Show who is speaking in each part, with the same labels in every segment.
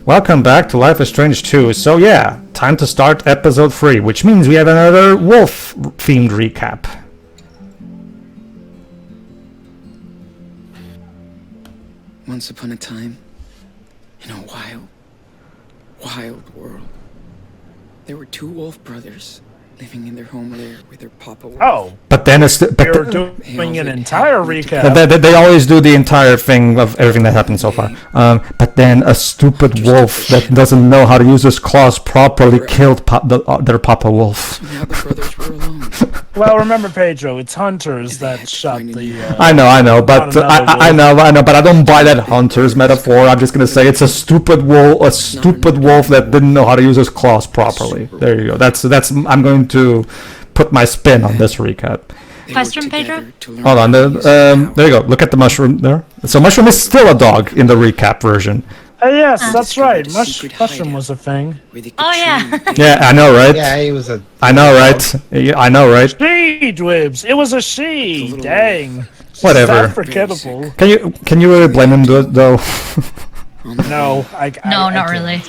Speaker 1: Welcome back to Life is Strange 2. So yeah, time to start episode 3, which means we have another wolf-themed recap.
Speaker 2: Once upon a time, in a wild world, there were two wolf brothers living in their home with their papa wolf.
Speaker 3: Oh,
Speaker 1: But then
Speaker 3: we're doing an entire recap.
Speaker 1: they always do the entire thing of everything that happened so far. But then a stupid wolf that doesn't know how to use his claws properly killed their papa wolf.
Speaker 2: So now the brothers were alone.
Speaker 3: Well, remember, Pedro, it's hunters that shot the...
Speaker 1: I know, but I know, but I don't buy that hunter's metaphor. I'm just gonna say it's a stupid wolf that didn't know how to use his claws properly. There you go. That's. I'm going to put my spin on this recap.
Speaker 4: Question, Pedro?
Speaker 1: Hold on. There you go. Look at the mushroom there. So mushroom is still a dog in the recap version.
Speaker 3: Yes, that's right. Mushroom was a thing.
Speaker 4: Oh, yeah.
Speaker 1: Yeah, I know, right?
Speaker 5: Yeah, he was a...
Speaker 1: I know, right? I know, right?
Speaker 3: She, Dwibs. It was a she. Dang.
Speaker 1: Whatever.
Speaker 3: It's forgettable.
Speaker 1: Can you really blame him though?
Speaker 3: No,
Speaker 4: No, not really.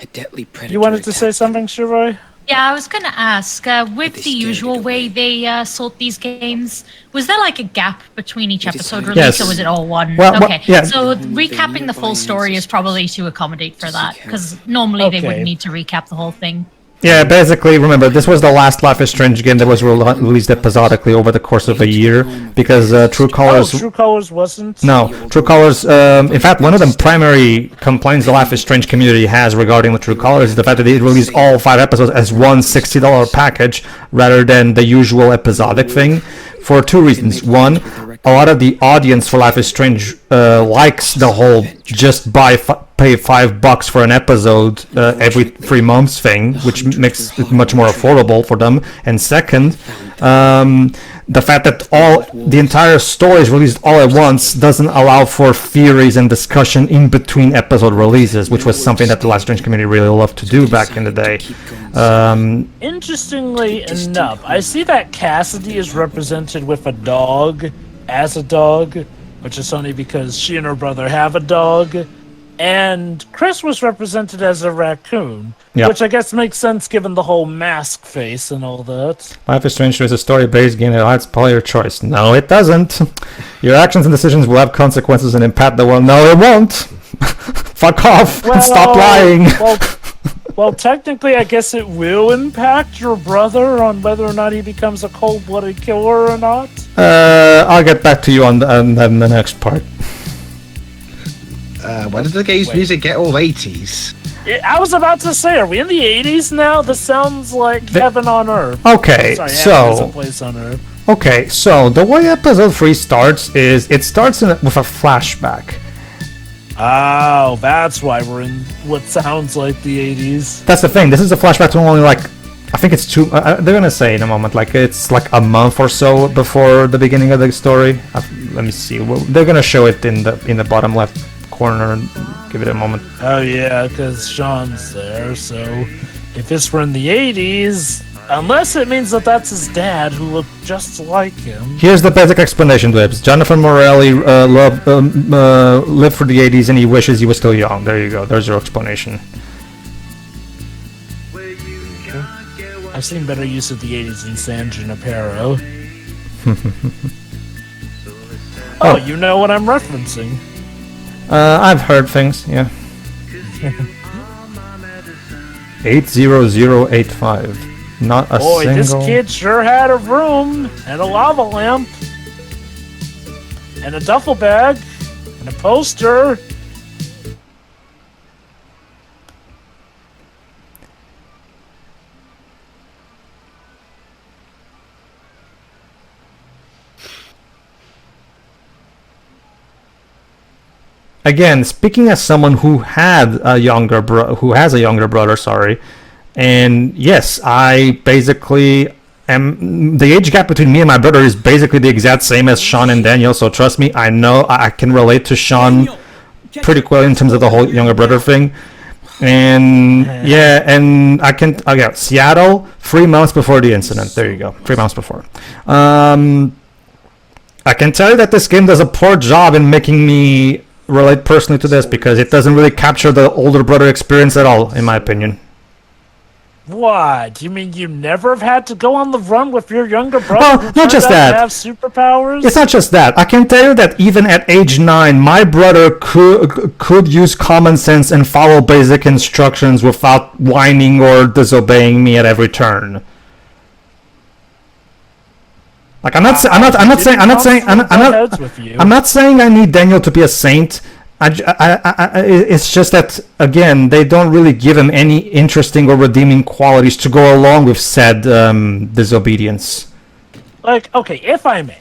Speaker 2: A deadly predator.
Speaker 3: You wanted to say something, Shiroy?
Speaker 4: Yeah, I was gonna ask, with the usual way they sort these games, was there like a gap between each episode release,
Speaker 1: Yes.
Speaker 4: or was it all one?
Speaker 1: Well,
Speaker 4: okay,
Speaker 1: yeah.
Speaker 4: so recapping the full story is probably to accommodate for that, because normally they would
Speaker 3: Okay.
Speaker 4: need to recap the whole thing.
Speaker 1: Yeah, basically, remember, this was the last Life is Strange game that was released episodically over the course of a year, because True Colors...
Speaker 3: Oh, True Colors wasn't?
Speaker 1: No, True Colors, in fact, one of the primary complaints the Life is Strange community has regarding the True Colors is the fact that they released all 5 episodes as one $60 package rather than the usual episodic thing, for 2 reasons. One, a lot of the audience for Life is Strange likes the whole just pay $5 for an episode every 3 months thing, which makes it much more affordable for them. And second, the fact that the entire story is released all at once doesn't allow for theories and discussion in between episode releases, which was something that the Life is Strange community really loved to do back in the day.
Speaker 3: Interestingly enough, I see that Cassidy is represented with a dog, as a dog, which is only because she and her brother have a dog, and Chris was represented as a raccoon,
Speaker 1: Yep.
Speaker 3: which I guess makes sense given the whole mask face and all that.
Speaker 1: Life is Strange is a story-based game that hides player choice. No, it doesn't. Your actions and decisions will have consequences and impact the world. No, it won't. Fuck off and stop lying.
Speaker 3: Well, technically, I guess it will impact your brother on whether or not he becomes a cold-blooded killer or not.
Speaker 1: I'll get back to you on the next part.
Speaker 5: When did the game's music get all 80s?
Speaker 3: I was about to say, are we in the 80s now? This sounds like heaven on earth.
Speaker 1: Okay,
Speaker 3: Sorry,
Speaker 1: so...
Speaker 3: heaven is a place on earth.
Speaker 1: Okay, so the way episode 3 starts is it starts with a flashback.
Speaker 3: Oh, that's why we're in what sounds like the 80s.
Speaker 1: That's the thing. This is a flashback to only I think it's 2. They're gonna say in a moment, it's like a month or so before the beginning of the story. Let me see. Well, they're gonna show it in the bottom left corner. Give it a moment.
Speaker 3: Oh yeah, because Sean's there. So if this were in the 80s, unless it means that that's his dad who looked just like him.
Speaker 1: Here's the basic explanation to it. Jonathan Morelli lived for the 80s and he wishes he was still young. There you go. There's your explanation.
Speaker 3: I've seen better use of the 80s than San Junipero. Oh, you know what I'm referencing.
Speaker 1: I've heard things, yeah. 80085. Not a
Speaker 3: Boy,
Speaker 1: single...
Speaker 3: this kid sure had a room, and a lava lamp, and a duffel bag, and a poster.
Speaker 1: Again, speaking as someone who has a younger brother, sorry, and yes, I basically am. The age gap between me and my brother is basically the exact same as Sean and Daniel. So trust me, I know I can relate to Sean pretty quickly in terms of the whole younger brother thing. And yeah, and I can. Okay, Seattle, 3 months before the incident. There you go, 3 months before. I can tell you that this game does a poor job in making me relate personally to this because it doesn't really capture the older brother experience at all, in my opinion.
Speaker 3: What? You mean you never have had to go on the run with your younger brother?
Speaker 1: Well,
Speaker 3: who
Speaker 1: not just
Speaker 3: turned out to
Speaker 1: that.
Speaker 3: have superpowers?
Speaker 1: It's not just that. I can tell you that even at age 9, my brother could use common sense and follow basic instructions without whining or disobeying me at every turn. Like I'm not saying I need Daniel to be a saint. It's just that again they don't really give him any interesting or redeeming qualities to go along with said disobedience.
Speaker 3: Like, okay, if I may,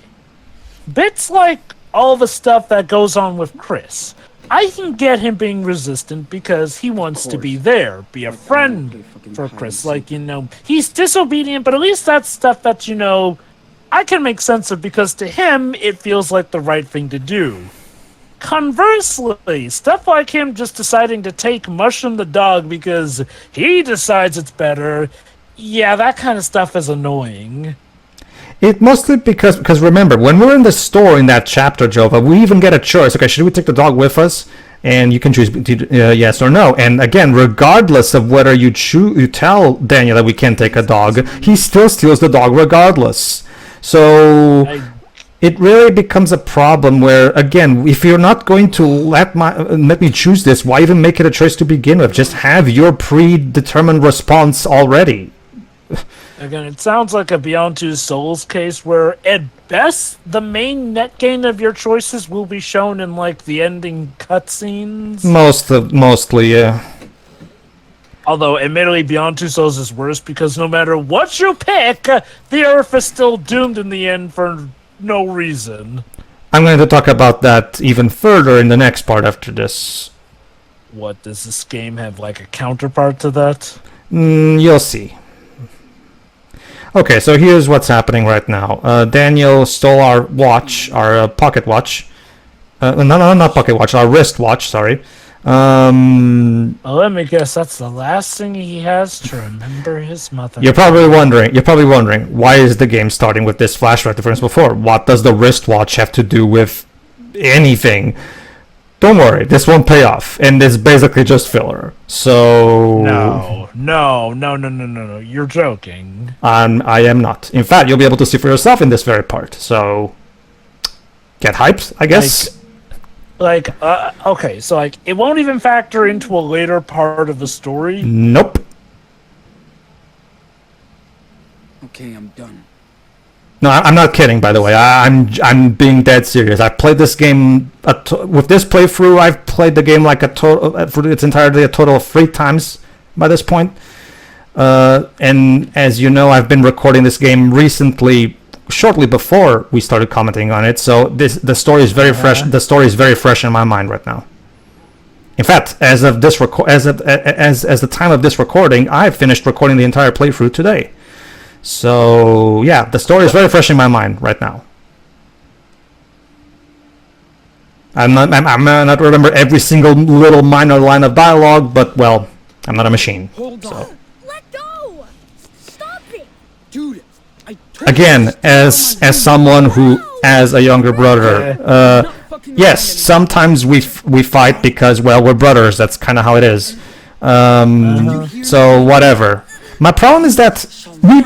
Speaker 3: bits like all the stuff that goes on with Chris, I can get him being resistant because he wants to be there, be a friend for Chris. Like, you know, he's disobedient, but at least that's stuff that, you know, I can make sense of because to him it feels like the right thing to do. Conversely, stuff like him just deciding to take Mushroom the dog because he decides it's better, yeah, that kind of stuff is annoying.
Speaker 1: It mostly because remember, when we're in the store in that chapter, Jova, we even get a choice. Okay, should we take the dog with us? And you can choose yes or no. And again, regardless of whether you tell Daniel that we can't take a dog, he still steals the dog regardless. So it really becomes a problem where, again, if you're not going to let me choose this, why even make it a choice to begin with? Just have your predetermined response already.
Speaker 3: Again, it sounds like a Beyond Two Souls case where, at best, the main net gain of your choices will be shown in, like, the ending cutscenes.
Speaker 1: Mostly, yeah.
Speaker 3: Although, admittedly, Beyond Two Souls is worse because no matter what you pick, the Earth is still doomed in the end for no reason.
Speaker 1: I'm going to talk about that even further in the next part after this.
Speaker 3: What, does this game have, like, a counterpart to that?
Speaker 1: You'll see. Okay, so here's what's happening right now. Daniel stole our watch, our pocket watch. No, not pocket watch, our wrist watch, sorry.
Speaker 3: Well, let me guess, that's the last thing he has to remember his mother.
Speaker 1: You're probably wondering, why is the game starting with this flashback difference before? What does the wristwatch have to do with anything? Don't worry, this won't pay off, and it's basically just filler. So
Speaker 3: No, you're joking.
Speaker 1: I am not. In fact, you'll be able to see for yourself in this very part. So get hyped, I guess.
Speaker 3: Okay, so like it won't even factor into a later part of the story.
Speaker 1: Nope.
Speaker 2: Okay, I'm done.
Speaker 1: No, I'm not kidding. By the way, I'm being dead serious. I played this game with this playthrough. I've played the game like for its entirety a total of 3 times by this point. And as you know, I've been recording this game recently, shortly before we started commenting on it. So the story is very fresh. The story is very fresh in my mind right now. In fact, as of this as the time of this recording, I've finished recording the entire playthrough today. So yeah, the story is very fresh in my mind right now. I might not remember every single little minor line of dialogue, but well, I'm not a machine.
Speaker 2: Hold on.
Speaker 6: Let go! Stop it!
Speaker 2: Dude,
Speaker 1: Again, as someone who has a younger brother, yes, sometimes we fight because, well, we're brothers. That's kind of how it is. So whatever. My problem is that we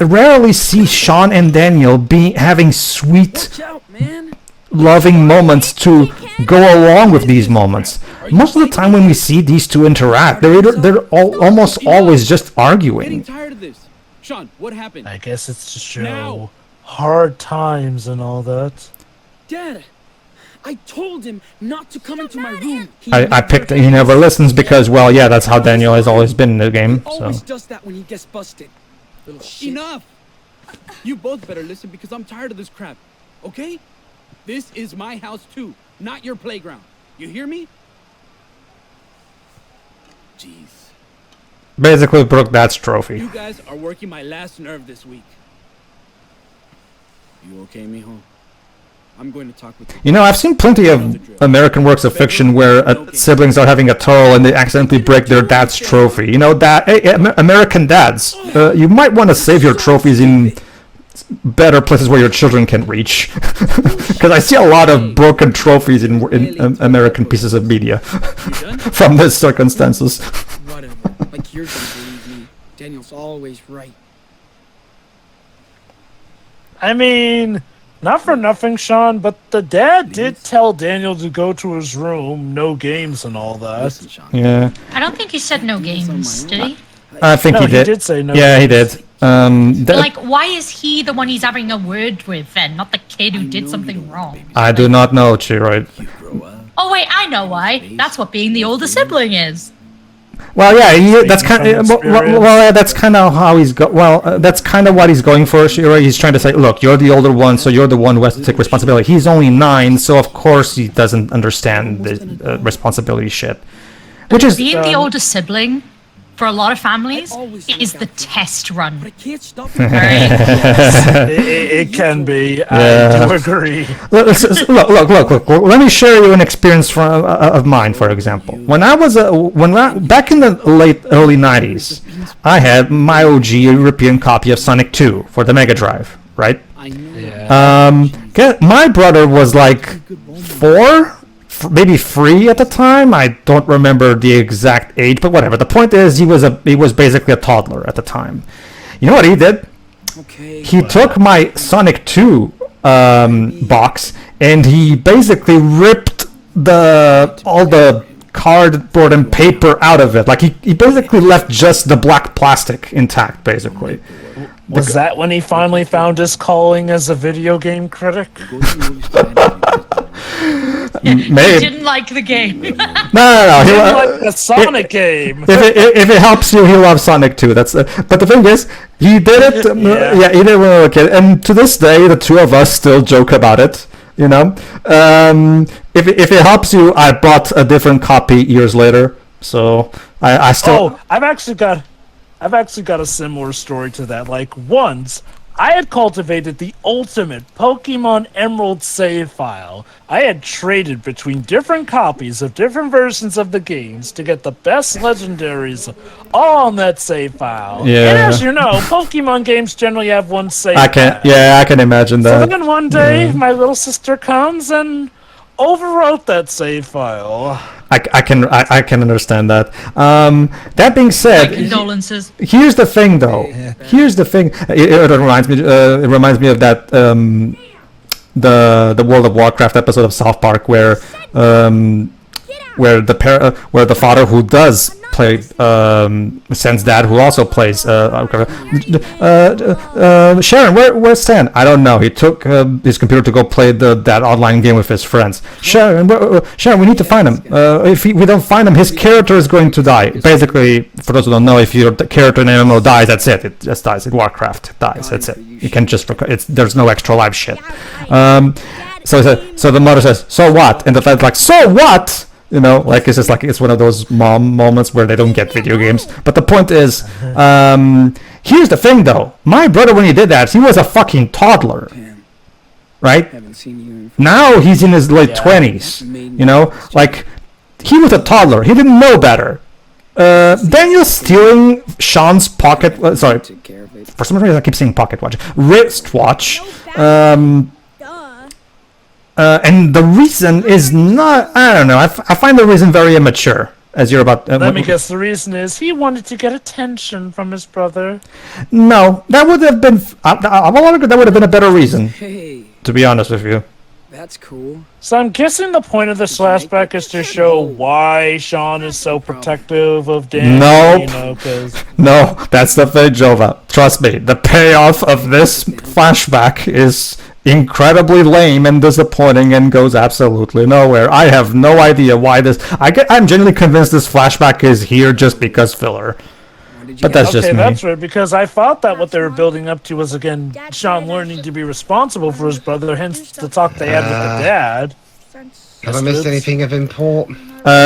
Speaker 1: rarely see Sean and Daniel having sweet, loving moments to go along with these moments. Most of the time when we see these two interact, they're almost always just arguing.
Speaker 7: Tired of this. Sean, what happened?
Speaker 3: I guess it's to show
Speaker 7: Now.
Speaker 3: hard times and all that.
Speaker 2: Dad, I told him not to come into my room.
Speaker 1: He never listens because, well, yeah, that's how Daniel has always been in the game. So
Speaker 2: Always does that when he gets busted. Little shit.
Speaker 7: Enough! You both better listen because I'm tired of this crap. Okay? This is my house too, not your playground. You hear me? Jeez.
Speaker 1: basically broke Dad's trophy.
Speaker 7: You guys are working my last nerve this week. You okay, mijo? I'm going to talk with you.
Speaker 1: You know, I've seen plenty of American works of fiction where siblings are having a turtle and they accidentally break their dad's trophy. You know, American dads, you might want to save your trophies in better places where your children can reach. Because I see a lot of broken trophies in American pieces of media from these circumstances.
Speaker 2: Whatever. Like you're gonna believe me. Daniel's always right.
Speaker 3: I mean, not for nothing, Sean, but the dad did tell Daniel to go to his room, no games and all that.
Speaker 2: Listen, Sean.
Speaker 1: Yeah,
Speaker 4: I don't think he said no games, did he?
Speaker 1: I think
Speaker 3: No,
Speaker 1: he
Speaker 3: he
Speaker 1: did.
Speaker 3: did say no
Speaker 1: Yeah, he
Speaker 3: games.
Speaker 1: did.
Speaker 4: But like, why is he the one he's having a word with then, not the kid who did something wrong?
Speaker 1: I do not know, Chiroid.
Speaker 4: Oh wait, I know why. That's what being the older sibling is.
Speaker 1: Well, yeah, that's kind
Speaker 3: from
Speaker 1: of
Speaker 3: experience.
Speaker 1: that's kind of how he's that's kind of what he's going for. Shiro. He's trying to say, look, you're the older one, so you're the one who has to take responsibility. He's only 9, so of course he doesn't understand the responsibility shit. Which is
Speaker 4: Being the older sibling, for a lot of families,
Speaker 2: always
Speaker 4: is
Speaker 2: look
Speaker 4: the
Speaker 2: out for you.
Speaker 4: test run.
Speaker 2: But I can't stop
Speaker 4: Right?
Speaker 3: It can be.
Speaker 1: Yeah.
Speaker 3: I do agree.
Speaker 1: Look. Let me share you an experience of mine, for example. When I was back in the early 90s, I had my OG European copy of Sonic 2 for the Mega Drive, right?
Speaker 2: I know.
Speaker 3: Yeah.
Speaker 1: My brother was like 4, maybe 3 at the time. I don't remember the exact age, but whatever. The point is, he was basically a toddler at the time. You know what he did?
Speaker 2: Okay.
Speaker 1: He took my Sonic 2 box and he basically ripped all the cardboard and paper out of it. Like he basically left just the black plastic intact, basically.
Speaker 3: Was that when he finally found his calling as a video game critic?
Speaker 4: He
Speaker 1: Maybe.
Speaker 4: didn't like the game.
Speaker 1: No.
Speaker 3: He
Speaker 1: He,
Speaker 3: like the Sonic game.
Speaker 1: if it helps you, he loves Sonic 2. That's but the thing is, he did it.
Speaker 3: Yeah.
Speaker 1: He did it when we were a kid, and to this day, the two of us still joke about it. You know, if it helps you, I bought a different copy years later, so I still.
Speaker 3: Oh, I've actually got a similar story to that. Like once, I had cultivated the ultimate Pokemon Emerald save file. I had traded between different copies of different versions of the games to get the best legendaries all on that save file.
Speaker 1: Yeah.
Speaker 3: And as you know, Pokemon games generally have one save
Speaker 1: I can
Speaker 3: file.
Speaker 1: yeah, I can imagine
Speaker 3: So
Speaker 1: that.
Speaker 3: then one day, my little sister comes and overwrote that save file.
Speaker 1: I can understand that. That being said,
Speaker 4: Condolences.
Speaker 1: here's the thing, though. Here's the thing. It reminds me. It reminds me of that the World of Warcraft episode of South Park where the father who does play Stan's dad, who also plays Sharon. Where's Stan? I don't know. He took his computer to go play that online game with his friends. Sharon, we need to find him. If we don't find him, his character is going to die. Basically, for those who don't know, if your character in an MMO dies, that's it. It just dies. In Warcraft, it dies. That's it. You can just there's no extra life shit. So the mother says, "So what?" And the father's like, "So what?" You know, like it's just like it's one of those mom moments where they don't get video games. But the point is, here's the thing though. My brother, when he did that, he was a fucking toddler,
Speaker 2: Damn,
Speaker 1: right?
Speaker 2: haven't seen you in
Speaker 1: Now he's in his late 20s. You know, like he was a toddler. He didn't know better. Daniel stealing Sean's pocket. Sorry,
Speaker 2: Took care of it.
Speaker 1: for some reason I keep saying pocket watch, wristwatch.
Speaker 6: Duh.
Speaker 1: And the reason is not, I don't know, I find the reason very immature, as you're about...
Speaker 3: Let me guess, the reason is he wanted to get attention from his brother.
Speaker 1: No, that would have been, I will argue that would have been a better reason,
Speaker 2: Hey,
Speaker 1: to be honest with you.
Speaker 2: that's cool.
Speaker 3: So I'm guessing the point of this flashback is to show why Sean is so protective of Dan.
Speaker 1: Nope.
Speaker 3: You know, 'cause
Speaker 1: No, that's the thing, Jova. Trust me, the payoff of this flashback is incredibly lame and disappointing and goes absolutely nowhere. I have no idea why this... I'm genuinely convinced this flashback is here just because filler.
Speaker 2: When did you
Speaker 1: But
Speaker 2: get
Speaker 1: that's
Speaker 3: okay,
Speaker 1: just me.
Speaker 3: that's right, because I thought that what they were building up to was, again, Sean learning to be responsible for his brother, hence the talk they had with the dad.
Speaker 5: Have I missed anything of import?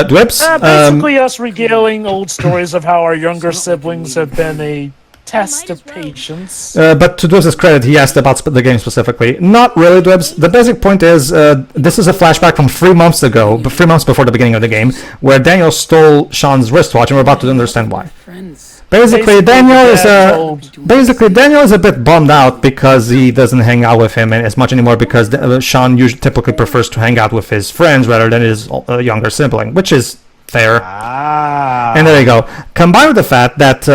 Speaker 1: Dwips?
Speaker 3: Basically us regaling old stories of how our younger siblings have been a test of patience.
Speaker 1: But to Dwibs' credit, he asked about the game specifically. Not really, Dwibs. The basic point is, this is a flashback from 3 months ago, 3 months before the beginning of the game, where Daniel stole Sean's wristwatch, and we're about to understand why.
Speaker 2: friends?
Speaker 1: Basically, Daniel is
Speaker 3: told-
Speaker 1: basically Daniel is a bit bummed out because he doesn't hang out with him as much anymore because Sean usually typically prefers to hang out with his friends rather than his younger sibling, which is fair. And there you go. Combined with the fact that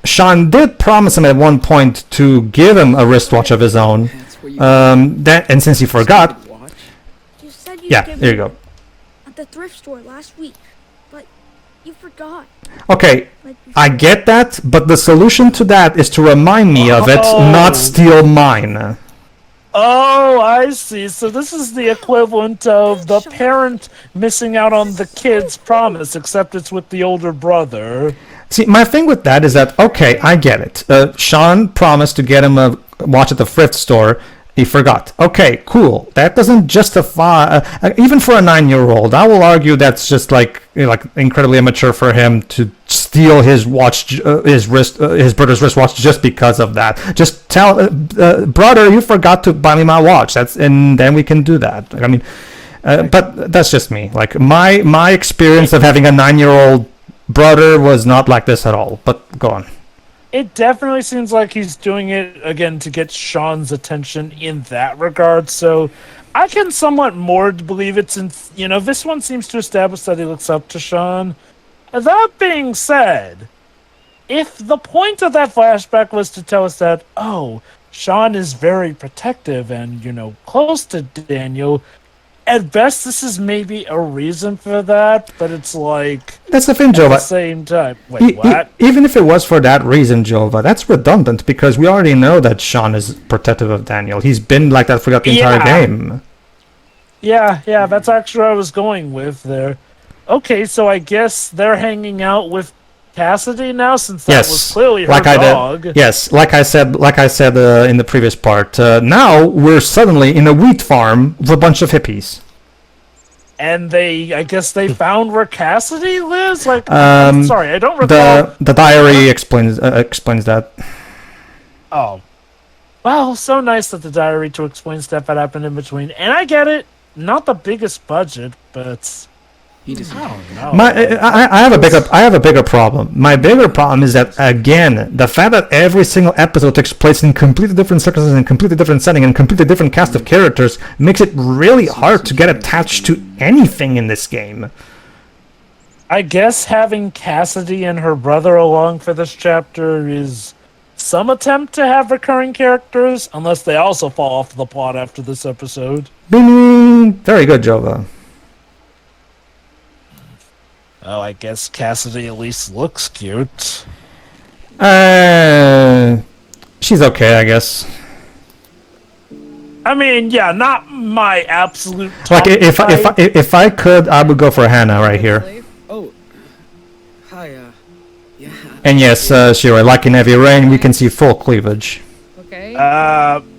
Speaker 1: Sean did promise him at one point to give him a wristwatch of his own,
Speaker 2: That's where you
Speaker 1: and since he forgot,
Speaker 2: watch.
Speaker 6: You said you
Speaker 1: yeah,
Speaker 6: give
Speaker 1: there you
Speaker 6: me
Speaker 1: go.
Speaker 6: at the thrift store last week, but you forgot.
Speaker 1: Okay,
Speaker 6: Like
Speaker 1: I
Speaker 6: before.
Speaker 1: get that, but the solution to that is to remind me of it, not steal mine.
Speaker 3: Oh, I see. So this is the equivalent of the parent missing out on the kid's promise, except it's with the older brother.
Speaker 1: See, my thing with that is that, okay, I get it. Sean promised to get him a watch at the thrift store. He forgot. Okay, cool. That doesn't justify, even for a 9-year-old. I will argue that's just like incredibly immature for him to steal his watch, his brother's wristwatch just because of that. Just tell, brother, you forgot to buy me my watch. And then we can do that. I mean, but that's just me. Like my experience of having a 9-year-old brother was not like this at all. But go on.
Speaker 3: It definitely seems like he's doing it again to get Sean's attention in that regard. So I can somewhat more believe it since, this one seems to establish that he looks up to Sean. That being said, if the point of that flashback was to tell us that, Sean is very protective and, close to Daniel, at best this is maybe a reason for that, but it's like,
Speaker 1: That's the thing,
Speaker 3: at the
Speaker 1: Jova.
Speaker 3: same time, wait, what?
Speaker 1: Even if it was for that reason, Jova, that's redundant because we already know that Sean is protective of Daniel. He's been like that throughout the entire game.
Speaker 3: Yeah, that's actually what I was going with there. Okay, so I guess they're hanging out with Cassidy now, since that was clearly her dog.
Speaker 1: Like I said in the previous part. Now we're suddenly in a wheat farm with a bunch of hippies.
Speaker 3: And I guess they found where Cassidy lives? I'm sorry, I don't recall.
Speaker 1: The diary explains that.
Speaker 3: Oh. Well, so nice that the diary to explain stuff that happened in between. And I get it, not the biggest budget, but
Speaker 2: He doesn't.
Speaker 3: I don't know.
Speaker 1: I have a bigger problem. My bigger problem is that, again, the fact that every single episode takes place in completely different circumstances and completely different setting and completely different cast of characters makes it really hard to get attached to anything in this game.
Speaker 3: I guess having Cassidy and her brother along for this chapter is some attempt to have recurring characters, unless they also fall off the plot after this episode.
Speaker 1: Bing! Very good, Jova.
Speaker 3: Oh, I guess Cassidy at least looks cute.
Speaker 1: She's okay, I guess.
Speaker 3: I mean, yeah, not my absolute
Speaker 1: Like
Speaker 3: top type.
Speaker 1: if I could, I would go for Hannah right here.
Speaker 2: Oh, hi. Yeah.
Speaker 1: And yes, Shira, like in Heavy Rain, we can see full cleavage.
Speaker 8: Okay.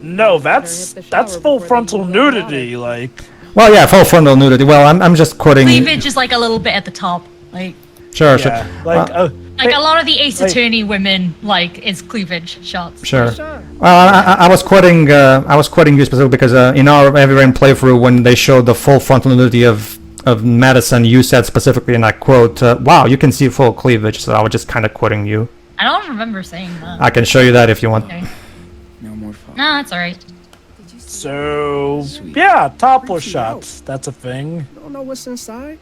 Speaker 3: No, that's full frontal nudity, like.
Speaker 1: Well, yeah, full frontal nudity. Well, I'm just quoting.
Speaker 4: Cleavage is like a little bit at the top. Like
Speaker 1: Sure.
Speaker 3: Like,
Speaker 4: a lot of the Ace Attorney women is cleavage shots.
Speaker 1: Sure. Well, I was quoting you specifically because in our Heavy Rain playthrough, when they showed the full frontal nudity of Madison, you said specifically, and I quote, "Wow, you can see full cleavage." So I was just kind of quoting you.
Speaker 4: I don't remember saying that.
Speaker 1: I can show you that if you want.
Speaker 4: Okay.
Speaker 2: No more fun.
Speaker 4: No, that's alright.
Speaker 3: So, yeah, topless shots. That's a thing.
Speaker 8: Don't know what's inside.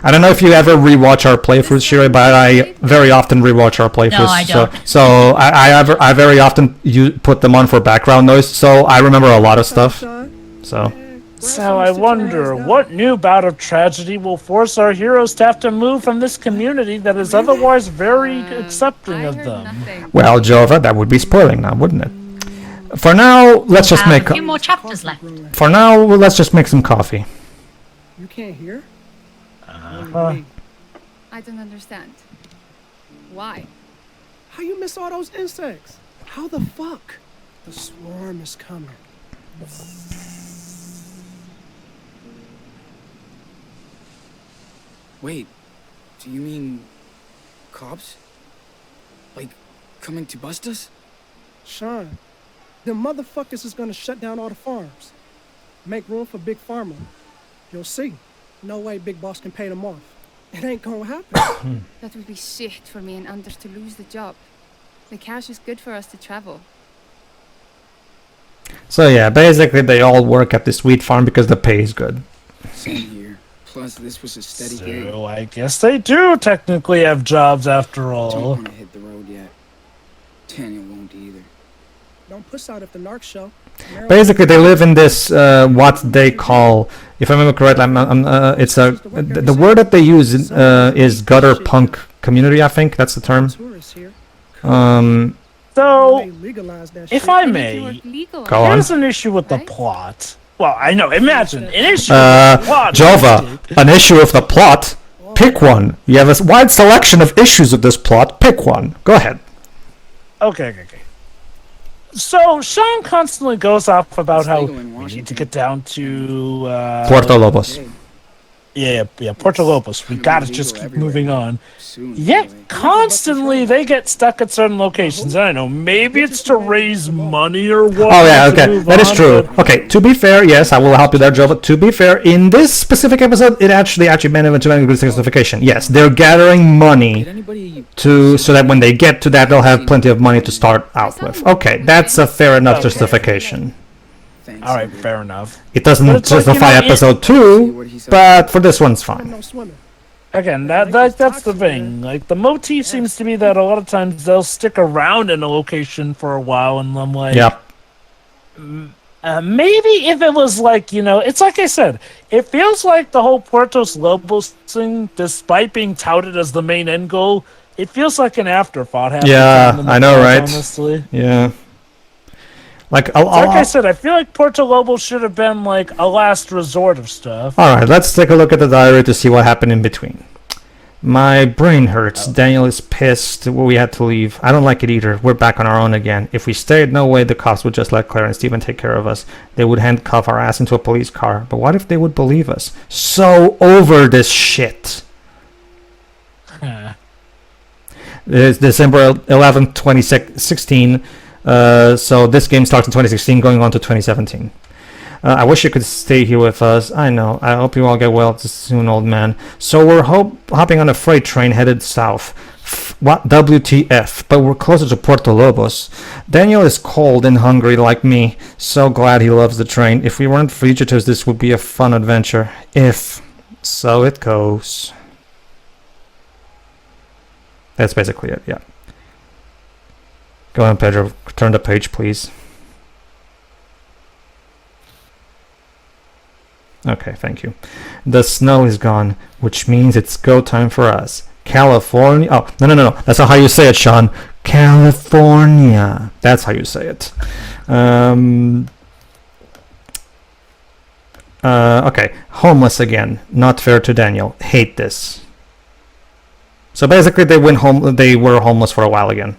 Speaker 1: I don't know if you ever rewatch our playthroughs, Shira, but I very often rewatch our playthroughs.
Speaker 4: No, I don't.
Speaker 1: So I very often put them on for background noise, so I remember a lot of stuff. So
Speaker 3: So I wonder, what new bout of tragedy will force our heroes to have to move from this community that is otherwise very accepting of them?
Speaker 1: well, Jova, that would be spoiling now, wouldn't it? For now, let's just make.
Speaker 4: A few more chapters left.
Speaker 1: For now, let's just make some coffee.
Speaker 8: You can't hear?
Speaker 3: Uh,
Speaker 9: I don't understand. Why?
Speaker 8: How you miss all those insects? How the fuck? The swarm is coming.
Speaker 2: Wait, do you mean cops? Like, coming to bust us?
Speaker 8: Sean, them motherfuckers is gonna shut down all the farms. Make room for Big Pharma. You'll see. No way Big Boss can pay them off. It ain't gonna happen.
Speaker 9: That would be shit for me and Anders to lose the job. The cash is good for us to travel.
Speaker 1: So yeah, basically they all work at this wheat farm because the pay is good.
Speaker 2: Same here. Plus, this was a steady gig.
Speaker 3: So I guess they do technically have jobs after
Speaker 2: Don't
Speaker 3: all.
Speaker 2: want to hit the road yet. Daniel won't either.
Speaker 8: Don't push out if the narcs show.
Speaker 1: Basically, they live in this what they call, if I remember correctly, it's a the word that they use is gutter punk community. I think that's the term.
Speaker 8: Tourists here.
Speaker 3: So,
Speaker 8: They legalized that
Speaker 3: if
Speaker 8: shit.
Speaker 3: I
Speaker 9: They
Speaker 3: may,
Speaker 9: work legal.
Speaker 1: Go on.
Speaker 3: here's an issue with the
Speaker 9: Right?
Speaker 3: plot. Well, I know, imagine, an issue with the plot.
Speaker 1: Jova, an issue of the plot. Pick one. You have a wide selection of issues of this plot. Pick one. Go ahead.
Speaker 3: Okay. So, Sean constantly goes off about
Speaker 2: It's
Speaker 3: how
Speaker 2: legal in
Speaker 3: we need
Speaker 2: Washington.
Speaker 3: to get down to...
Speaker 1: Puerto Lobos.
Speaker 3: Yeah, Puerto Lobos. We
Speaker 2: It'll be
Speaker 3: gotta
Speaker 2: legal
Speaker 3: just keep
Speaker 2: everywhere.
Speaker 3: moving on.
Speaker 2: Soon,
Speaker 3: Yet,
Speaker 2: anyway.
Speaker 3: constantly they get stuck at certain locations. I don't know, maybe it's to raise money or what.
Speaker 1: Oh yeah,
Speaker 3: to
Speaker 1: okay,
Speaker 3: move
Speaker 1: that is
Speaker 3: on,
Speaker 1: true.
Speaker 3: but-
Speaker 1: Okay, to be fair, yes, I will help you there, Jova. To be fair, in this specific episode, it actually managed to good justification. Yes, they're gathering
Speaker 2: Did
Speaker 1: money
Speaker 2: anybody
Speaker 1: so that when they get to that, they'll have plenty of money to start out with. Okay, that's a fair enough
Speaker 3: Okay.
Speaker 1: justification.
Speaker 2: Thanks,
Speaker 3: Alright,
Speaker 2: everybody.
Speaker 3: fair enough.
Speaker 1: It doesn't
Speaker 3: But it's like,
Speaker 1: justify
Speaker 3: you know,
Speaker 1: episode
Speaker 2: See
Speaker 1: 2,
Speaker 2: what he said.
Speaker 1: but for this one's
Speaker 8: I'm
Speaker 1: fine.
Speaker 8: no swimmer.
Speaker 3: Again, that's the thing. Like, the motif seems to be that a lot of times they'll stick around in a location for a while, and I'm like,
Speaker 1: Yep.
Speaker 3: maybe if it was like, it's like I said, it feels like the whole Puertos Lobos thing, despite being touted as the main end goal, it feels like an afterthought. half the
Speaker 1: Yeah,
Speaker 3: time in the
Speaker 1: I know,
Speaker 3: plot,
Speaker 1: right?
Speaker 3: Honestly.
Speaker 1: Yeah. Like
Speaker 3: I said, I feel like Puerto Lobos should have been like a last resort of stuff.
Speaker 1: Alright, let's take a look at the diary to see what happened in between. My brain hurts. Daniel is pissed. We had to leave. I don't like it either. We're back on our own again. If we stayed, no way the cops would just let Claire and Steven take care of us. They would handcuff our ass into a police car. But what if they would believe us? So over this shit. It's December 11th, 2016. So this game starts in 2016, going on to 2017. I wish you could stay here with us. I know. I hope you all get well soon, old man. So we're hopping on a freight train headed south. What WTF? But we're closer to Puerto Lobos. Daniel is cold and hungry like me. So glad he loves the train. If we weren't fugitives, this would be a fun adventure. If so, it goes. That's basically it. Yeah. Go on, Pedro. Turn the page, please. Okay, thank you. The snow is gone, which means it's go time for us. California. Oh, no. That's not how you say it, Sean. California. That's how you say it. Okay. Homeless again. Not fair to Daniel. Hate this. So basically, they were homeless for a while again.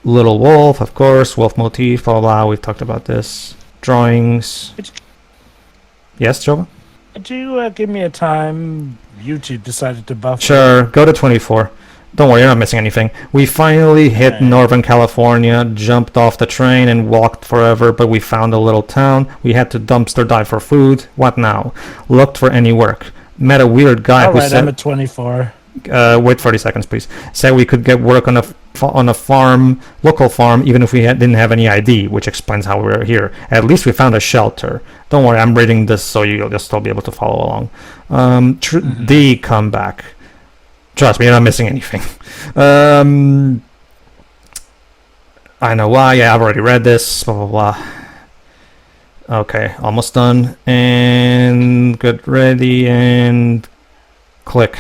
Speaker 1: Little wolf, of course. Wolf motif. Blah blah blah. We've talked about this. Drawings. Yes, Jova?
Speaker 3: Could you give me a time YouTube decided to buff?
Speaker 1: Sure, go to 24. Don't worry, you're not missing anything. We finally hit
Speaker 3: Okay.
Speaker 1: Northern California, jumped off the train and walked forever, but we found a little town. We had to dumpster dive for food. What now? Looked for any work. Met a weird guy who
Speaker 3: Alright, I'm
Speaker 1: said...
Speaker 3: at 24.
Speaker 1: Wait 30 seconds, please. Said we could get work on a farm, local farm, even if we didn't have any ID, which explains how we're here. At least we found a shelter. Don't worry, I'm reading this so you'll just still be able to follow along. The comeback. Trust me, you're not missing anything. I know why. Yeah, I've already read this. Blah, blah, blah. Okay, almost done. And get ready and click.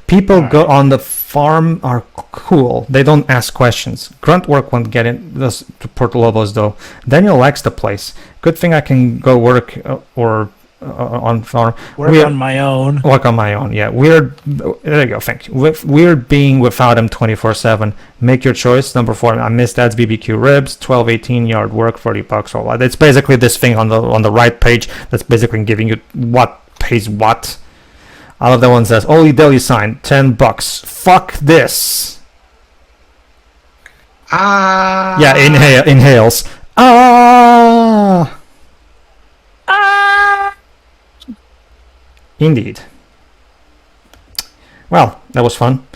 Speaker 1: People go on the farm are cool. They don't ask questions. Grunt work won't get in this to Puerto Lobos though. Daniel likes the place. Good thing I can go work on farm.
Speaker 3: Work on my own.
Speaker 1: Work on my own. Yeah. Weird. There you go. Thank you. Weird being without him 24/7. Make your choice. Number 4. I miss Dad's BBQ ribs. 12-18 yard work. $40 all that. It's basically this thing on the right page. That's basically giving you what pays what. I love that one says, Oli Deli sign, $10. Fuck this.
Speaker 5: Ah.
Speaker 1: Yeah, inhales. Ah.
Speaker 3: Ah!
Speaker 1: Indeed. Well, that was fun.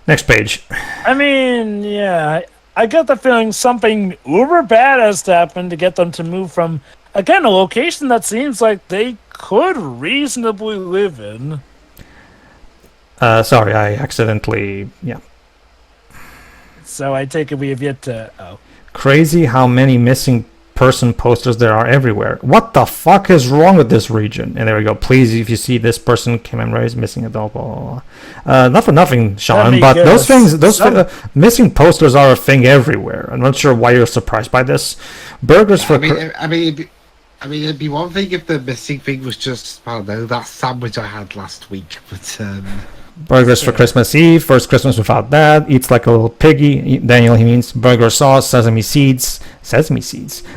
Speaker 1: Next page.
Speaker 3: I mean, yeah, I get the feeling something uber bad has to happen to get them to move from, again, a location that seems like they could reasonably live in.
Speaker 1: Sorry, I accidentally... Yeah.
Speaker 3: So I take it we have yet to... Oh.
Speaker 1: Crazy how many missing person posters there are everywhere. What the fuck is wrong with this region? And there we go. Please, if you see this person, commemorate missing adult. Blah, blah, blah. Not for nothing, Sean, but those things, missing posters are a thing everywhere. I'm not sure why you're surprised by this. Burgers for.
Speaker 5: I mean, it'd be one thing if the missing thing was just, I don't know, that sandwich I had last week. But
Speaker 1: burgers for Christmas Eve. First Christmas without that. Eats like a little piggy. Daniel, he means burger sauce, sesame seeds,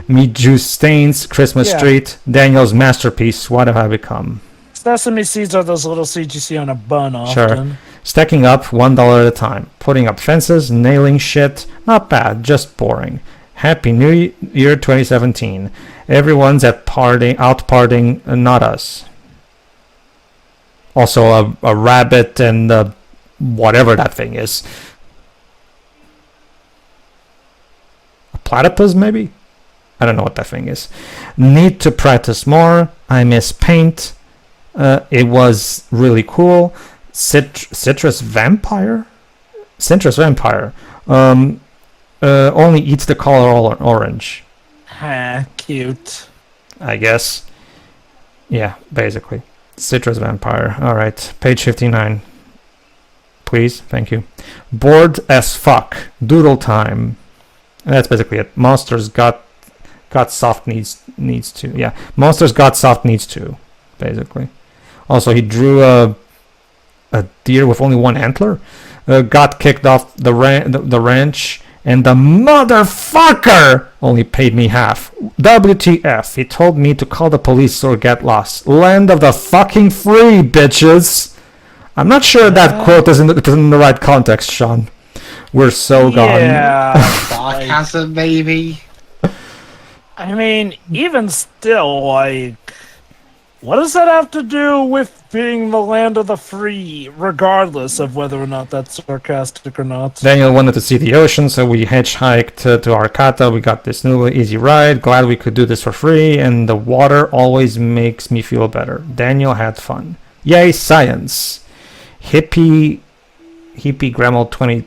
Speaker 1: meat juice stains, Christmas treat. Daniel's masterpiece. What have I become?
Speaker 3: Sesame seeds are those little seeds you see on a bun often.
Speaker 1: Sure. Stacking up $1 at a time. Putting up fences, nailing shit. Not bad, just boring. Happy New Year 2017. Everyone's out partying, not us. Also a rabbit and whatever that thing is. A platypus, maybe? I don't know what that thing is. Need to practice more. I miss paint. It was really cool. Citrus vampire? Citrus vampire. Only eats the color orange.
Speaker 3: Cute.
Speaker 1: I guess. Yeah, basically. Citrus vampire. Alright, page 59. Please, thank you. Bored as fuck. Doodle time. And that's basically it. Monsters got soft needs to. Yeah, monsters got soft needs to, basically. Also, he drew a deer with only one antler. Got kicked off the ranch. And the motherfucker only paid me half. WTF. He told me to call the police or get lost. Land of the fucking free, bitches. I'm not sure that quote is in the right context, Sean. We're so gone.
Speaker 3: Yeah.
Speaker 5: sarcasm, maybe.
Speaker 3: I mean, even still, like, what does that have to do with being the land of the free, regardless of whether or not that's sarcastic or not?
Speaker 1: Daniel wanted to see the ocean, so we hitchhiked to Arcata. We got this new easy ride. Glad we could do this for free, and the water always makes me feel better. Daniel had fun. Yay, science. Hippie Grandma 20...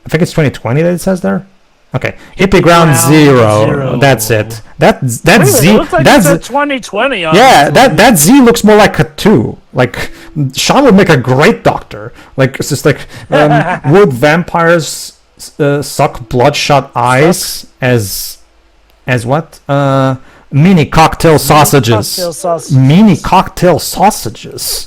Speaker 1: I think it's 2020 that it says there. Okay, Hippie Ground Zero. That's it. That
Speaker 3: Really?
Speaker 1: Z.
Speaker 3: It looks like
Speaker 1: That's
Speaker 3: it's a 2020. Honestly.
Speaker 1: yeah. That Z looks more like a 2. Like Sean would make a great doctor. Like it's just like would vampires suck bloodshot eyes as what? Mini cocktail sausages. Mini cocktail sausages.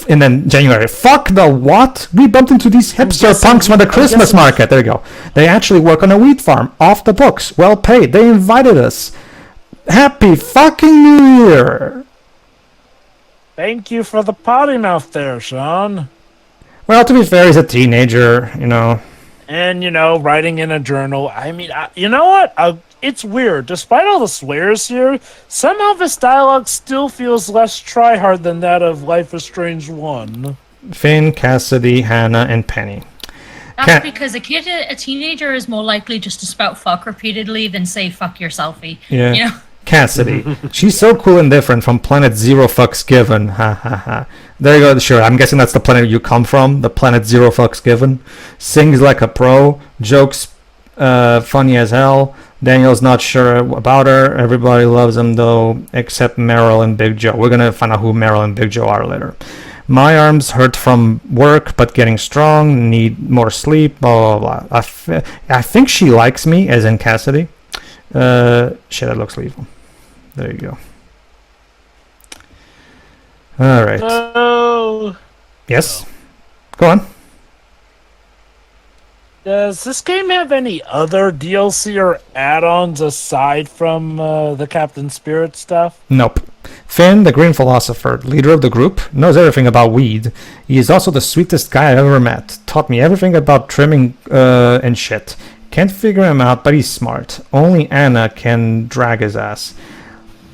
Speaker 1: And then January, fuck the what? We bumped into these hipster punks from the Christmas market. There you go. They actually work on a wheat farm. Off the books. Well paid. They invited us. Happy fucking New Year.
Speaker 3: Thank you for the potty mouth there, Sean.
Speaker 1: Well, to be fair, he's a teenager, you know.
Speaker 3: And, writing in a journal. I mean, you know what? It's weird. Despite all the swears here, somehow this dialogue still feels less tryhard than that of Life is Strange 1.
Speaker 1: Finn, Cassidy, Hannah, and Penny.
Speaker 4: That's because a teenager is more likely just to spout fuck repeatedly than say fuck your selfie.
Speaker 1: Yeah. Cassidy. She's so cool and different from planet Zero Fucks Given. Ha ha ha. There you go. Sure, I'm guessing that's the planet you come from. The planet Zero Fucks Given. Sings like a pro. Jokes funny as hell. Daniel's not sure about her. Everybody loves him though, except Meryl and Big Joe. We're gonna find out who Meryl and Big Joe are later. My arms hurt from work, but getting strong. Need more sleep. Blah blah blah. I think she likes me, as in Cassidy. Shit, that looks lethal. There you go. All right.
Speaker 3: Oh.
Speaker 1: Yes. Go on.
Speaker 3: Does this game have any other DLC or add-ons aside from the Captain Spirit stuff?
Speaker 1: Nope. Finn, the green philosopher, leader of the group, knows everything about weed. He is also the sweetest guy I've ever met. Taught me everything about trimming and shit. Can't figure him out, but he's smart. Only Anna can drag his ass.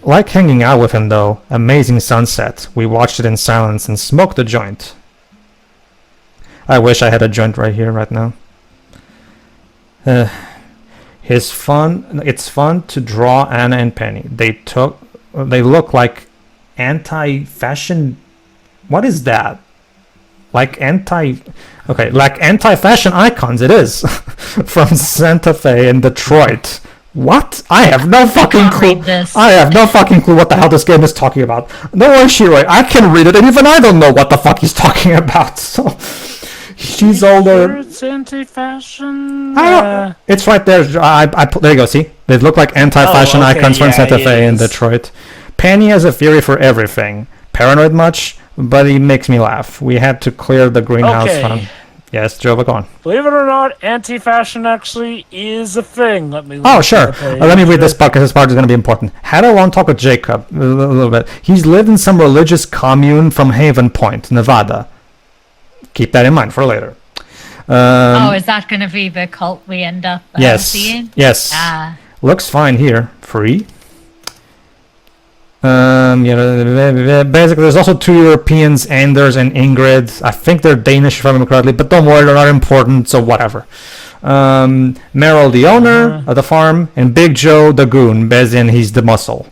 Speaker 1: Like hanging out with him, though. Amazing sunset. We watched it in silence and smoked a joint. I wish I had a joint right here, right now. It's fun to draw Anna and Penny. They look like anti-fashion. What is that? Like anti-fashion icons. It is from Santa Fe and Detroit. What? I have no fucking clue. I have no fucking clue what the hell this game is talking about. No worries, Shiroi. I can read it, and even I don't know what the fuck he's talking about. So she's older.
Speaker 3: It's anti-fashion.
Speaker 1: It's right there. There you go. See, they look like anti-fashion icons from Santa Fe and Detroit. Penny has a theory for everything. Paranoid much, but he makes me laugh. We had to clear the greenhouse fund. Yes, Jova, go on.
Speaker 3: Believe it or not, anti-fashion actually is a thing. Let me.
Speaker 1: Oh, sure. Let me read this part because this part is going to be important. Had a long talk with Jacob a little bit. He's lived in some religious commune from Haven Point, Nevada. Keep that in mind for later.
Speaker 4: Is that going to be the cult we end up seeing?
Speaker 1: Yes. Looks fine here. Free. Basically, there's also 2 Europeans, Anders and Ingrid. I think they're Danish, if I remember correctly, but don't worry, they're not important, so whatever. Meryl, the owner of the farm, and Big Joe, the goon, as in he's the muscle.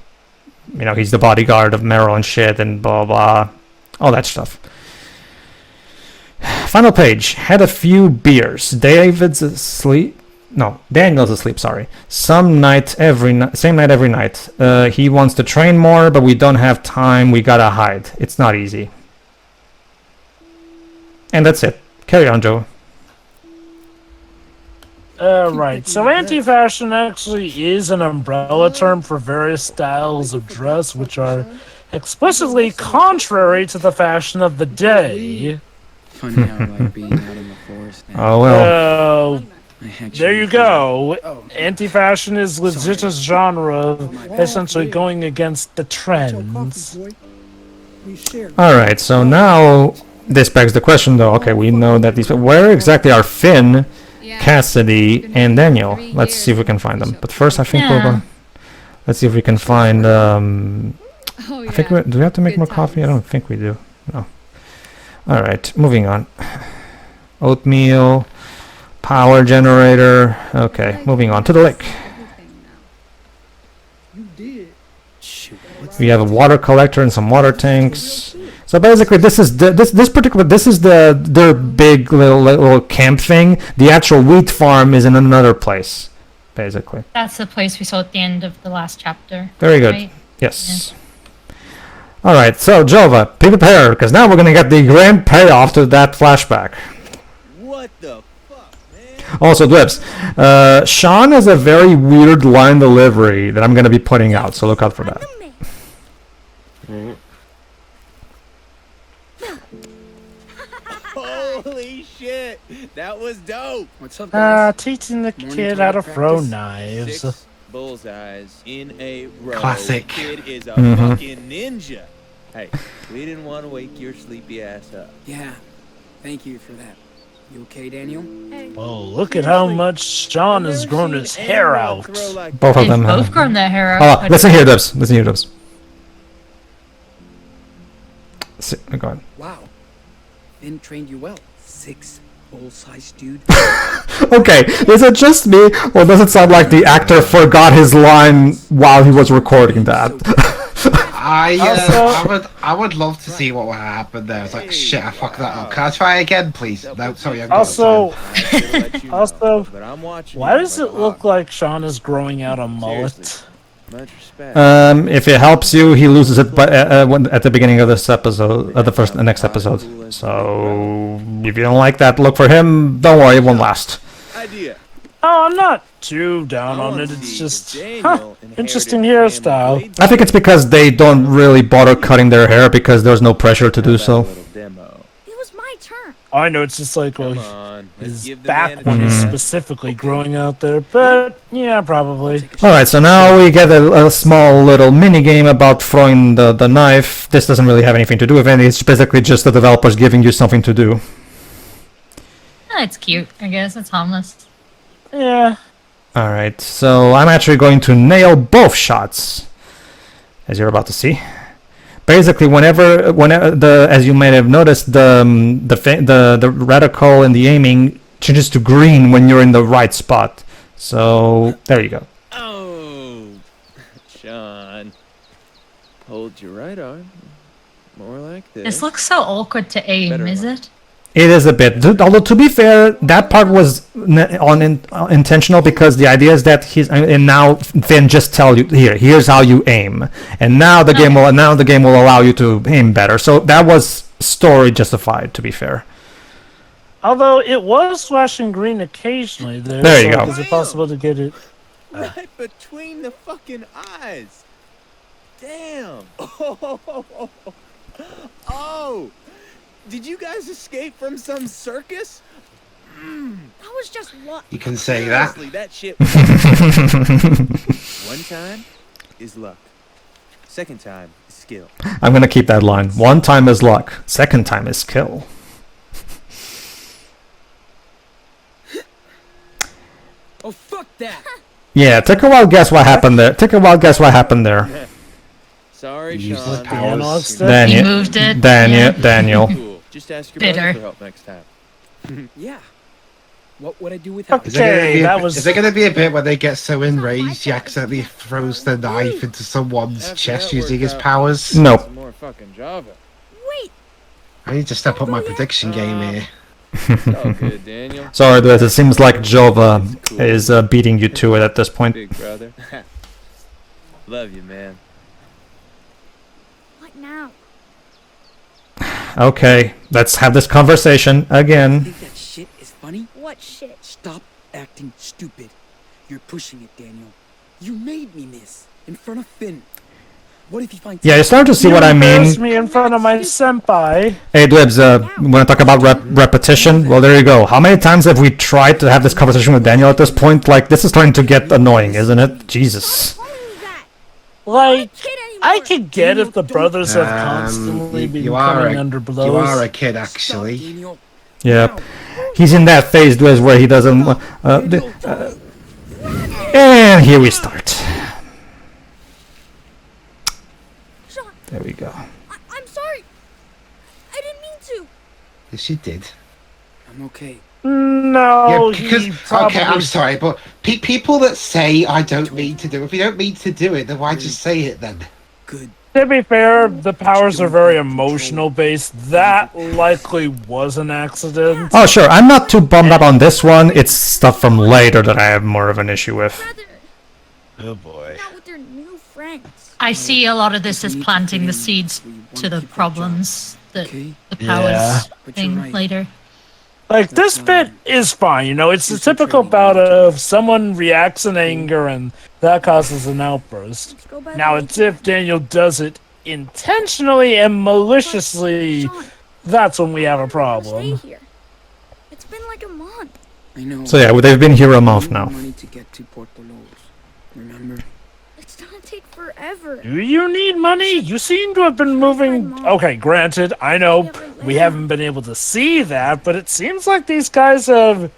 Speaker 1: You know, he's the bodyguard of Meryl and shit, and blah, blah, all that stuff. Final page. Had a few beers. David's asleep. No, Daniel's asleep, sorry. Same night every night. He wants to train more, but we don't have time. We gotta hide. It's not easy. And that's it. Carry on, Joe.
Speaker 3: Right. So anti-fashion actually is an umbrella term for various styles of dress which are explicitly contrary to the fashion of the day.
Speaker 2: Funny how I like being out in the forest now.
Speaker 1: Oh, well.
Speaker 3: There you go. Anti-fashion is legit a genre, essentially going against the trends.
Speaker 1: Alright, so now this begs the question though. Okay, we know that these... Where exactly are Finn, Cassidy, and Daniel? Let's see if we can find them. But first I think we'll go... Let's see if we can find... I think do we have to make more coffee? I don't think we do. No. Alright, moving on. Oatmeal... Power generator. Okay, moving on to the lake. We have a water collector and some water tanks. So basically, this is their big little camp thing. The actual wheat farm is in another place, basically.
Speaker 4: That's the place we saw at the end of the last chapter.
Speaker 1: Very good.
Speaker 4: Right?
Speaker 1: Yes. All right. So Jova, be prepared because now we're gonna get the grand payoff to that flashback.
Speaker 7: What the?
Speaker 1: Also, Dwibs, Sean has a very weird line delivery that I'm going to be putting out, so look out for that.
Speaker 7: Holy shit, that was dope.
Speaker 2: What's up, guys?
Speaker 3: Teaching the kid how to throw knives.
Speaker 7: 6 bullseyes in a row.
Speaker 5: Classic.
Speaker 7: Kid is a fucking ninja. Hey, we didn't want to wake your sleepy ass up.
Speaker 2: Yeah, thank you for that. You okay, Daniel?
Speaker 3: Oh, look at how much Sean has grown his hair out.
Speaker 1: Both of them
Speaker 4: They've both
Speaker 1: have.
Speaker 4: grown their hair out.
Speaker 1: Oh, listen here, Dubs. Listen here, Dubs. Go on.
Speaker 2: Wow. Finn trained you well. 6 full-size dude.
Speaker 1: Okay, is it just me, or does it sound like the actor forgot his line while he was recording that?
Speaker 5: I would love to see what would happen there. It's like, shit, I fucked that up. Can I try again, please? No, sorry, I'm
Speaker 3: Also,
Speaker 7: But I'm watching.
Speaker 3: why does it look like Sean is growing out a mullet?
Speaker 7: Much respect.
Speaker 1: If it helps you, he loses it at the beginning of this episode, the next episode. So if you don't like that look for him, don't worry, it won't last.
Speaker 7: Idea.
Speaker 3: Oh, I'm not too down on it. It's just, interesting hairstyle.
Speaker 1: I think it's because they don't really bother cutting their hair because there's no pressure to do so.
Speaker 6: It was my turn.
Speaker 3: I know it's just like, well,
Speaker 7: Come on, let's
Speaker 3: his
Speaker 7: give the
Speaker 3: back
Speaker 7: man
Speaker 3: one
Speaker 7: a
Speaker 3: is
Speaker 7: chance.
Speaker 3: specifically growing out there, but yeah, probably.
Speaker 1: Alright, so now we get a small little mini game about throwing the knife. This doesn't really have anything to do with it. It's basically just the developers giving you something to do.
Speaker 4: Oh, it's cute, I guess. It's harmless.
Speaker 3: Yeah.
Speaker 1: Alright, so I'm actually going to nail both shots, as you're about to see. basically whenever the, as you may have noticed, the reticle and the aiming changes to green when you're in the right spot. So there you go.
Speaker 10: Oh, Sean, hold your right arm. More like this.
Speaker 4: This looks so awkward to aim,
Speaker 10: Better
Speaker 4: is
Speaker 10: luck.
Speaker 4: it?
Speaker 1: It is a bit. Although to be fair, that part was intentional because the idea is that and now Finn just tell you here's how you aim, and now the game will allow you to aim better. So that was story justified. To be fair.
Speaker 3: Although it was flashing green occasionally there.
Speaker 1: There you go.
Speaker 3: Is it possible to get it?
Speaker 10: Right between the fucking eyes. Damn. Oh. Did you guys escape from some circus?
Speaker 6: That was just luck.
Speaker 5: You can say that.
Speaker 10: Seriously, that shit. One time is luck. Second time is skill.
Speaker 1: I'm gonna keep that line. One time is luck. Second time is skill.
Speaker 2: Oh, fuck that!
Speaker 1: Yeah, take a wild guess what happened there.
Speaker 10: Sorry,
Speaker 5: Useless
Speaker 10: Sean.
Speaker 5: powers.
Speaker 4: He
Speaker 1: Daniel.
Speaker 4: moved it.
Speaker 1: Daniel.
Speaker 10: Cool. Just ask your
Speaker 4: Bitter.
Speaker 10: brother for help next time.
Speaker 2: Yeah. What would I do without
Speaker 5: Is there gonna
Speaker 3: Okay,
Speaker 5: be
Speaker 3: that was.
Speaker 5: is there going to be a bit where they get so enraged he accidentally throws the knife into someone's
Speaker 10: After
Speaker 5: chest
Speaker 10: that
Speaker 5: using his
Speaker 10: worked out,
Speaker 5: powers?
Speaker 1: No.
Speaker 10: Some more fucking Java.
Speaker 6: Wait,
Speaker 5: I need to step up my prediction game here.
Speaker 10: It's all good, Daniel.
Speaker 1: Sorry, Liz, it seems like Jova is beating you to it at this point.
Speaker 10: Big brother. Love you, man.
Speaker 6: what now?
Speaker 1: Okay, let's have this conversation
Speaker 2: You
Speaker 1: again.
Speaker 2: think that shit is funny?
Speaker 6: What shit?
Speaker 2: Stop acting stupid. You're pushing it, Daniel. You made me miss in front of Finn. What if he finds
Speaker 1: Yeah, you're starting to see what I
Speaker 3: embarrassed
Speaker 1: mean.
Speaker 3: me in front of my senpai.
Speaker 1: Hey, Dwebs, want to talk about repetition? Well, there you go. How many times have we tried to have this conversation with Daniel at this point? Like, this is starting to get annoying, isn't it? Jesus.
Speaker 6: Calling me that.
Speaker 3: Like,
Speaker 6: Kid anymore.
Speaker 3: I could get if the brothers have constantly been coming under blows.
Speaker 5: You are a kid,
Speaker 2: Stop,
Speaker 5: actually.
Speaker 2: Daniel.
Speaker 1: Yep. He's in that phase, Dwebs, where he doesn't... and here we start.
Speaker 6: Sean,
Speaker 1: There we go.
Speaker 6: I'm sorry. I didn't mean to.
Speaker 5: Yes, you did.
Speaker 2: I'm okay.
Speaker 3: No,
Speaker 5: Yeah, because
Speaker 3: he probably...
Speaker 5: okay, I'm sorry, but people that say I don't mean to do it, if you don't mean to do it, then why just say it then?
Speaker 2: Good.
Speaker 3: To be fair, the powers are very emotional based. That likely was an accident.
Speaker 1: Oh, sure. I'm not too bummed out on this one. It's stuff from later that I have more of an issue with.
Speaker 6: Rather
Speaker 10: Oh boy.
Speaker 6: not with their new friends.
Speaker 4: I see a lot of this as planting the seeds to the problems that
Speaker 2: Okay?
Speaker 4: the powers
Speaker 3: Yeah.
Speaker 2: But you're
Speaker 4: thing
Speaker 2: right.
Speaker 4: later.
Speaker 3: Like, this bit is fine, you know, it's the typical bout of someone reacts in anger and that causes an outburst.
Speaker 6: Let's go by
Speaker 3: Now,
Speaker 6: the
Speaker 3: it's if Daniel does it intentionally and maliciously,
Speaker 6: Sean,
Speaker 3: that's when we have a
Speaker 6: I wanna
Speaker 3: problem.
Speaker 6: stay here. It's been like a month.
Speaker 2: I know.
Speaker 1: So yeah, they've been here a month
Speaker 2: I need
Speaker 1: now.
Speaker 2: money to get to Port Dolores. Remember?
Speaker 6: It's gonna take forever.
Speaker 3: Do you need money? You seem to have been moving... Okay, granted, I know we haven't been able to see that, but it seems like these guys have...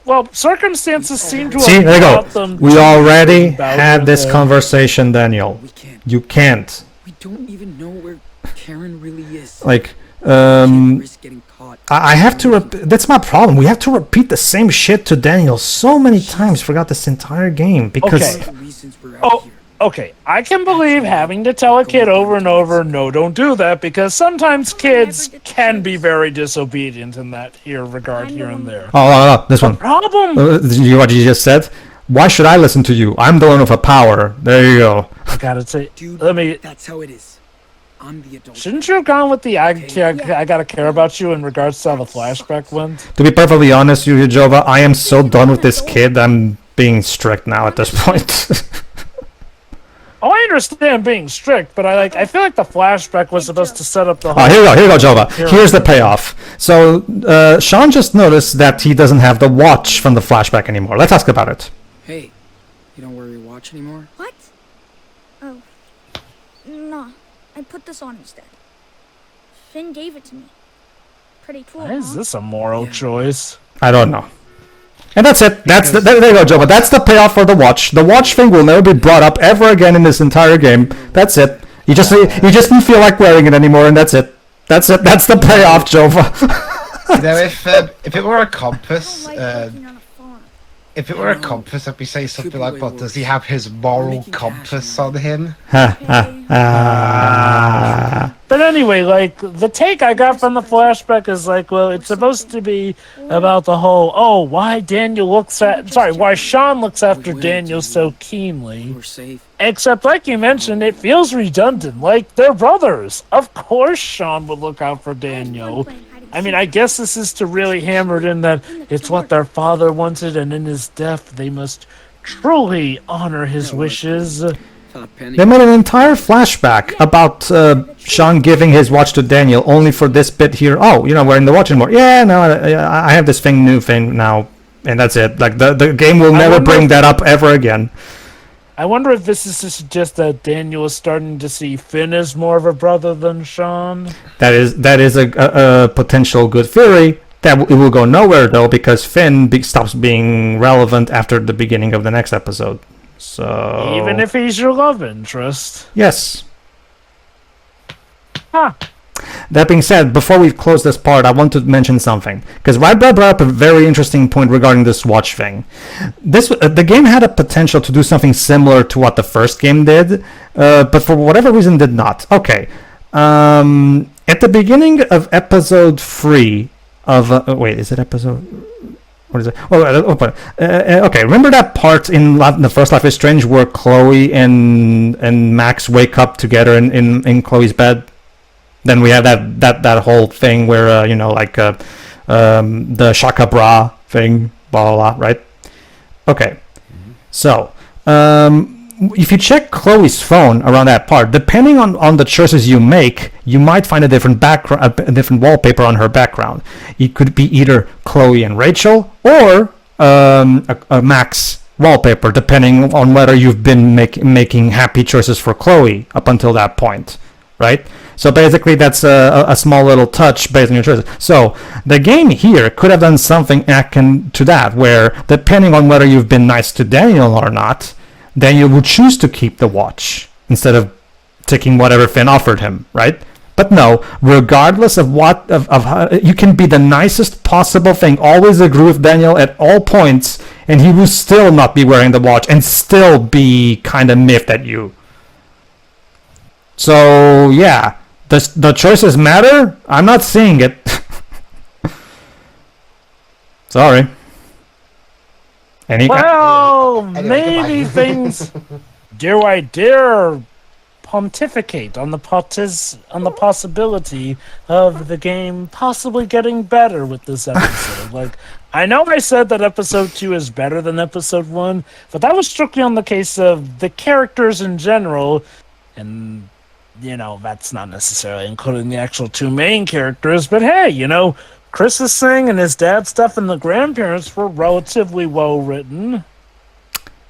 Speaker 3: Well, circumstances seem to
Speaker 1: See,
Speaker 3: have
Speaker 1: there you
Speaker 3: brought
Speaker 1: go.
Speaker 3: them
Speaker 1: We
Speaker 3: to
Speaker 1: already
Speaker 3: about
Speaker 1: had this
Speaker 3: it.
Speaker 1: conversation, Daniel.
Speaker 2: We can't.
Speaker 1: You can't.
Speaker 2: We don't even know where Karen really is.
Speaker 1: Like,
Speaker 2: Can't risk getting caught.
Speaker 1: I have to. That's my problem. We have to repeat the same shit to Daniel so many times throughout this entire game because.
Speaker 3: Okay.
Speaker 2: One of the reasons we're out
Speaker 3: Oh,
Speaker 2: here.
Speaker 3: okay. I can believe having to tell a kid over and over, no, don't do that, because sometimes kids can be very disobedient in that here regard here and there.
Speaker 1: Oh, no, this one.
Speaker 3: Problem?
Speaker 1: You what you just said? Why should I listen to you? I'm the one with a power. There you go.
Speaker 3: I gotta say,
Speaker 2: Dude,
Speaker 3: let me.
Speaker 2: that's how it is. I'm the adult.
Speaker 3: Shouldn't you have gone with the I gotta care about you in regards to how the flashback went?
Speaker 1: To be perfectly honest, you, Jova, I am so done with this kid. I'm being strict now at this point.
Speaker 3: Oh, I understand being strict, but I feel like the flashback was supposed to set up the whole...
Speaker 1: Oh, here you go, Jova. Here's the payoff. So, Sean just noticed that he doesn't have the watch from the flashback anymore. Let's ask about it.
Speaker 2: Hey, you don't wear your watch anymore?
Speaker 6: What? Oh. Nah. I put this on instead. Finn gave it to me. Pretty cool,
Speaker 3: Why is
Speaker 6: huh?
Speaker 3: this a moral choice?
Speaker 1: I don't know. And that's it. That's there you go, Jova. That's the payoff for the watch. The watch thing will never be brought up ever again in this entire game. That's it. You just didn't feel like wearing it anymore, and that's it. That's it. That's the payoff, Jova.
Speaker 5: If it were a compass,
Speaker 6: I don't like working on a farm.
Speaker 5: if it were a compass, I'd be saying something like, "But does he have his moral compass on him?"
Speaker 3: But anyway, like, the take I got from the flashback is like, well, it's supposed to be about the whole, why Sean looks after Daniel so keenly.
Speaker 2: We're safe.
Speaker 3: Except, like you mentioned, it feels redundant. Like, they're brothers. Of course Sean would look out for Daniel. I mean, I guess this is to really hammer it in that it's what their father wanted, and in his death, they must truly honor his wishes.
Speaker 1: They made an entire flashback about Sean giving his watch to Daniel, only for this bit here. Oh, wearing the watch anymore. Yeah, no, I have this new thing now, and that's it. Like, the game will never bring that up ever again.
Speaker 3: I wonder if this is to suggest that Daniel is starting to see Finn as more of a brother than Sean.
Speaker 1: That is a potential good theory. It will go nowhere, though, because Finn stops being relevant after the beginning of the next episode. So
Speaker 3: even if he's your love interest.
Speaker 1: Yes.
Speaker 3: Huh.
Speaker 1: That being said, before we close this part, I want to mention something, because White brought up a very interesting point regarding this watch thing. The game had a potential to do something similar to what the first game did, but for whatever reason did not. Okay. At the beginning of episode 3 of wait, is it episode? What is it? Okay, remember that part in the first Life is Strange where Chloe and Max wake up together in Chloe's bed? Then we have that whole thing where the Shaka Bra thing, blah blah blah, right? Okay, so if you check Chloe's phone around that part, depending on the choices you make, you might find a different background, a different wallpaper on her background. It could be either Chloe and Rachel or a Max wallpaper, depending on whether you've been making happy choices for Chloe up until that point, right? So basically that's a small little touch based on your choices. So the game here could have done something akin to that, where depending on whether you've been nice to Daniel or not, Daniel would choose to keep the watch instead of taking whatever Finn offered him, right? But no, regardless of how, you can be the nicest possible thing, always agree with Daniel at all points, and he will still not be wearing the watch and still be kind of miffed at you. So yeah, the choices matter? I'm not seeing it. Sorry.
Speaker 3: Maybe things. Do I dare pontificate on the possibility of the game possibly getting better with this episode? Like, I know I said that episode 2 is better than episode 1, but that was strictly on the case of the characters in general, and that's not necessarily including the actual 2 main characters. But hey, Chris's thing and his dad's stuff and the grandparents were relatively well written.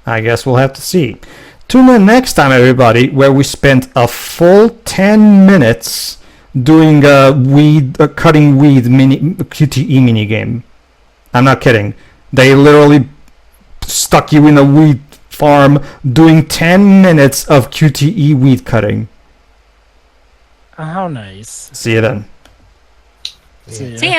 Speaker 1: I guess we'll have to see. Tune in next time, everybody, where we spent a full 10 minutes doing a cutting weed QTE mini game. I'm not kidding. They literally stuck you in a weed farm doing 10 minutes of QTE weed cutting.
Speaker 3: How nice.
Speaker 1: See you then.
Speaker 3: See ya.
Speaker 4: See ya.